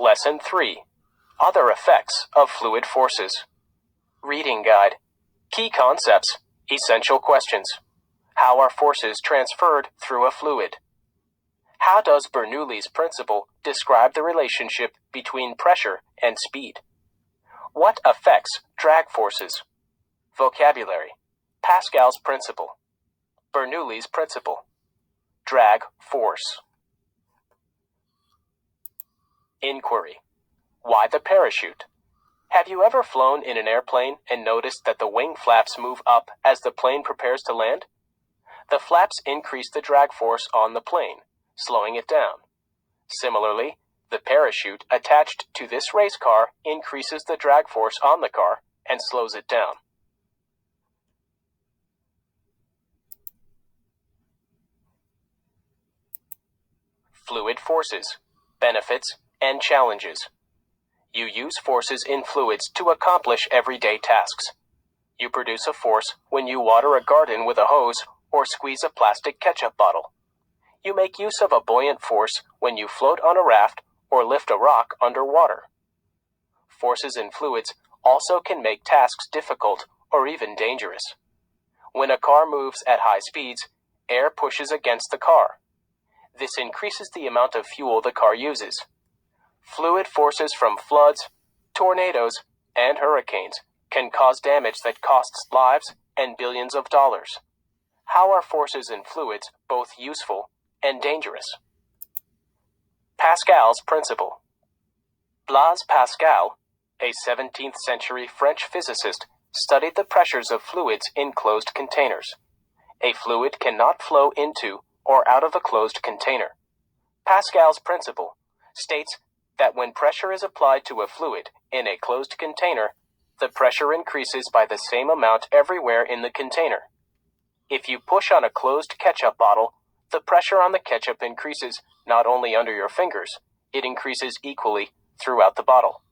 Lesson 3. Other effects of fluid forces. Reading guide. Key concepts. Essential questions. How are forces transferred through a fluid? How does Bernoulli's principle describe the relationship between pressure and speed? What affects drag forces? Vocabulary. Pascal's principle. Bernoulli's principle. Drag force. Inquiry. Why the parachute? Have you ever flown in an airplane and noticed that the wing flaps move up as the plane prepares to land? The flaps increase the drag force on the plane, slowing it down. Similarly, the parachute attached to this race car increases the drag force on the car and slows it down. Fluid forces. Benefits and challenges. You use forces in fluids to accomplish everyday tasks. You produce a force when you water a garden with a hose or squeeze a plastic ketchup bottle. You make use of a buoyant force when you float on a raft or lift a rock underwater. Forces in fluids also can make tasks difficult or even dangerous. When a car moves at high speeds, air pushes against the car. This increases the amount of fuel the car uses. Fluid forces from floods, tornadoes, and hurricanes can cause damage that costs lives and billions of dollars. How are forces in fluids both useful and dangerous? Pascal's principle. Blaise Pascal, a 17th century French physicist, studied the pressures of fluids in closed containers. A fluid cannot flow into or out of a closed container. Pascal's principle states that when pressure is applied to a fluid in a closed container, the pressure increases by the same amount everywhere in the container. If you push on a closed ketchup bottle, the pressure on the ketchup increases not only under your fingers, it increases equally throughout the bottle.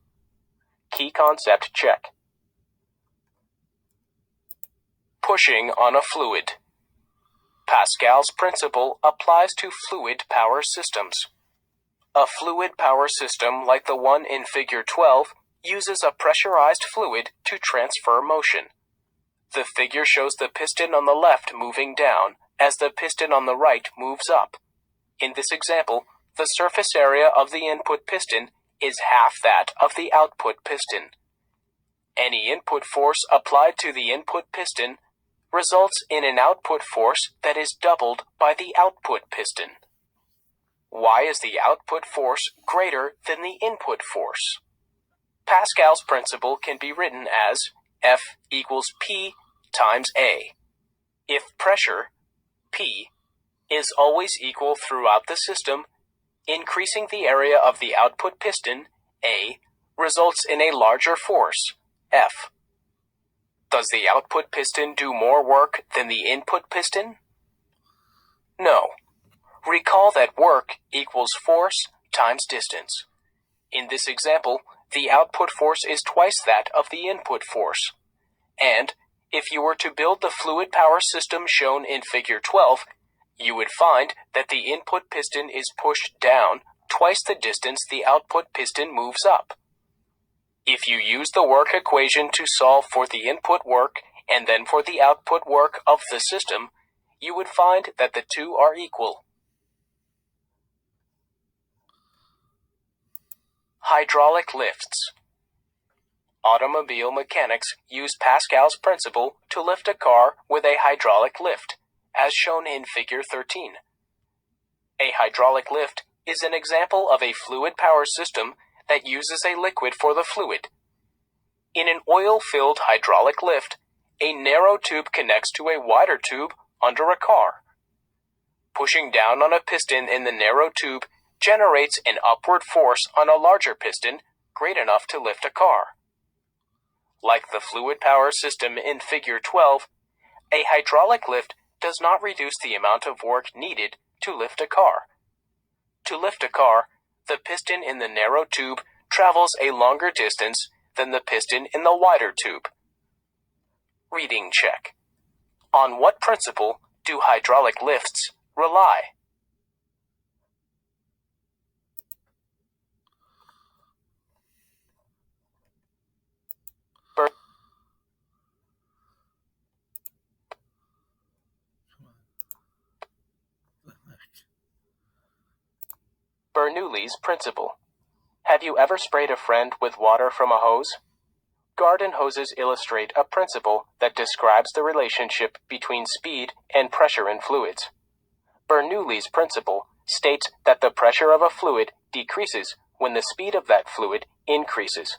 Key concept check. Pushing on a fluid. Pascal's principle applies to fluid power systems. A fluid power system like the one in Figure 12 uses a pressurized fluid to transfer motion. The figure shows the piston on the left moving down as the piston on the right moves up. In this example, the surface area of the input piston is half that of the output piston. Any input force applied to the input piston results in an output force that is doubled by the output piston. Why is the output force greater than the input force? Pascal's principle can be written as F equals P times A. If pressure, P, is always equal throughout the system, increasing the area of the output piston, A, results in a larger force, F. Does the output piston do more work than the input piston? No. Recall that work equals force times distance. In this example, the output force is twice that of the input force. And if you were to build the fluid power system shown in Figure 12, you would find that the input piston is pushed down twice the distance the output piston moves up. If you use the work equation to solve for the input work and then for the output work of the system, you would find that the two are equal. Hydraulic lifts. Automobile mechanics use Pascal's principle to lift a car with a hydraulic lift, as shown in Figure 13. A hydraulic lift is an example of a fluid power system that uses a liquid for the fluid. In an oil-filled hydraulic lift, a narrow tube connects to a wider tube under a car. Pushing down on a piston in the narrow tube generates an upward force on a larger piston great enough to lift a car. Like the fluid power system in Figure 12, a hydraulic lift does not reduce the amount of work needed to lift a car. To lift a car, the piston in the narrow tube travels a longer distance than the piston in the wider tube. Reading check. On what principle do hydraulic lifts rely? Bernoulli's principle. Have you ever sprayed a friend with water from a hose? Garden hoses illustrate a principle that describes the relationship between speed and pressure in fluids. Bernoulli's principle states that the pressure of a fluid decreases when the speed of that fluid increases.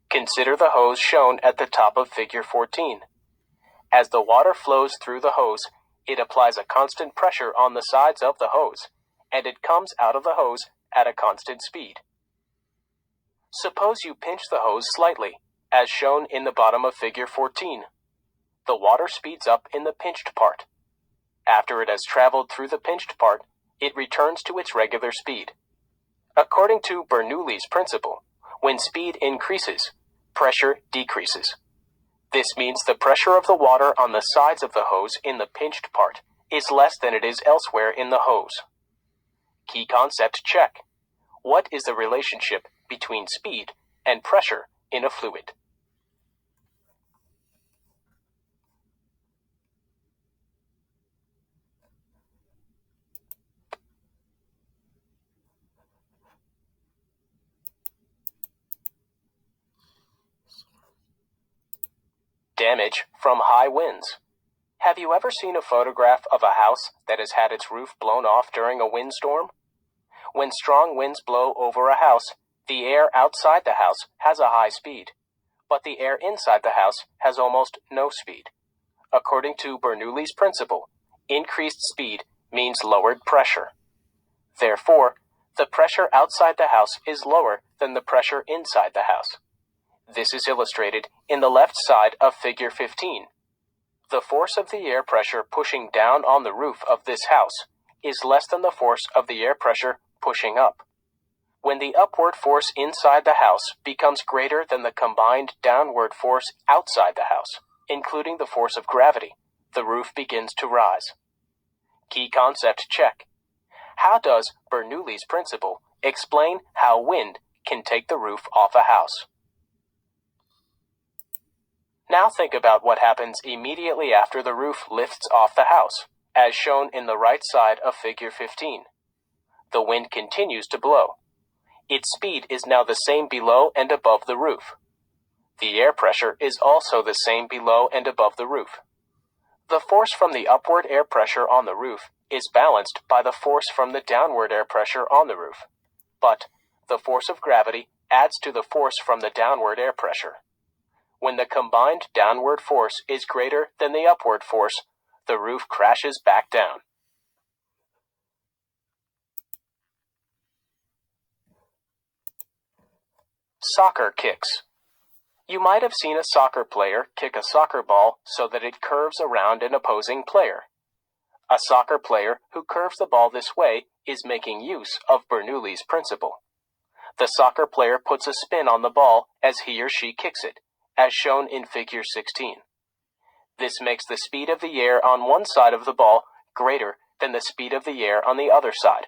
Consider the hose shown at the top of figure 14. As the water flows through the hose, it applies a constant pressure on the sides of the hose, and it comes out of the hose at a constant speed. Suppose you pinch the hose slightly, as shown in the bottom of figure 14. The water speeds up in the pinched part. After it has traveled through the pinched part, it returns to its regular speed. According to Bernoulli's principle, when speed increases, pressure decreases. This means the pressure of the water on the sides of the hose in the pinched part is less than it is elsewhere in the hose. Key concept check. What is the relationship between speed and pressure in a fluid? Damage from high winds. Have you ever seen a photograph of a house that has had its roof blown off during a windstorm? When strong winds blow over a house, the air outside the house has a high speed, but the air inside the house has almost no speed. According to Bernoulli's principle, increased speed means lowered pressure. Therefore, the pressure outside the house is lower than the pressure inside the house. This is illustrated in the left side of figure 15. The force of the air pressure pushing down on the roof of this house is less than the force of the air pressure pushing up. When the upward force inside the house becomes greater than the combined downward force outside the house, including the force of gravity, the roof begins to rise. Key concept check. How does Bernoulli's principle explain how wind can take the roof off a house? Now think about what happens immediately after the roof lifts off the house, as shown in the right side of figure 15. The wind continues to blow. Its speed is now the same below and above the roof. The air pressure is also the same below and above the roof. The force from the upward air pressure on the roof is balanced by the force from the downward air pressure on the roof. But the force of gravity adds to the force from the downward air pressure. When the combined downward force is greater than the upward force, the roof crashes back down. Soccer kicks. You might have seen a soccer player kick a soccer ball so that it curves around an opposing player. A soccer player who curves the ball this way is making use of Bernoulli's principle. The soccer player puts a spin on the ball as he or she kicks it, as shown in figure 16. This makes the speed of the air on one side of the ball greater than the speed of the air on the other side.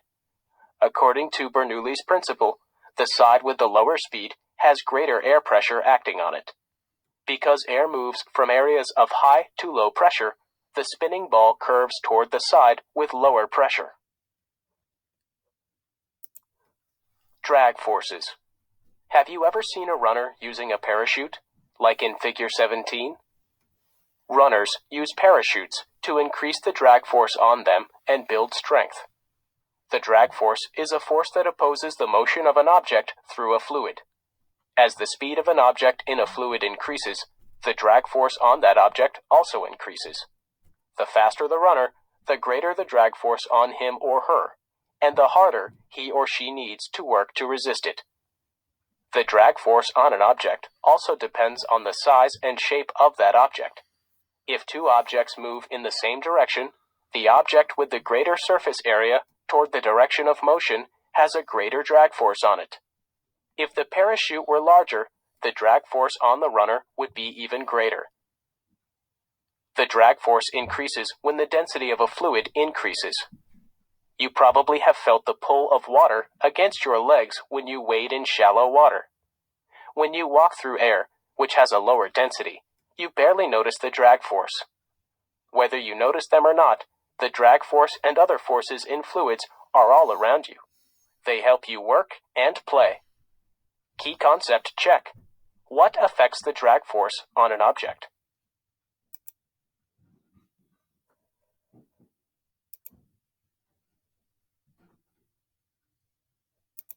According to Bernoulli's principle, the side with the lower speed has greater air pressure acting on it. Because air moves from areas of high to low pressure, the spinning ball curves toward the side with lower pressure. Drag forces. Have you ever seen a runner using a parachute, like in figure 17? Runners use parachutes to increase the drag force on them and build strength. The drag force is a force that opposes the motion of an object through a fluid. As the speed of an object in a fluid increases, the drag force on that object also increases. The faster the runner, the greater the drag force on him or her, and the harder he or she needs to work to resist it. The drag force on an object also depends on the size and shape of that object. If two objects move in the same direction, the object with the greater surface area toward the direction of motion has a greater drag force on it. If the parachute were larger, the drag force on the runner would be even greater. The drag force increases when the density of a fluid increases. You probably have felt the pull of water against your legs when you wade in shallow water. When you walk through air, which has a lower density, you barely notice the drag force. Whether you notice them or not, the drag force and other forces in fluids are all around you. They help you work and play. Key concept check. What affects the drag force on an object?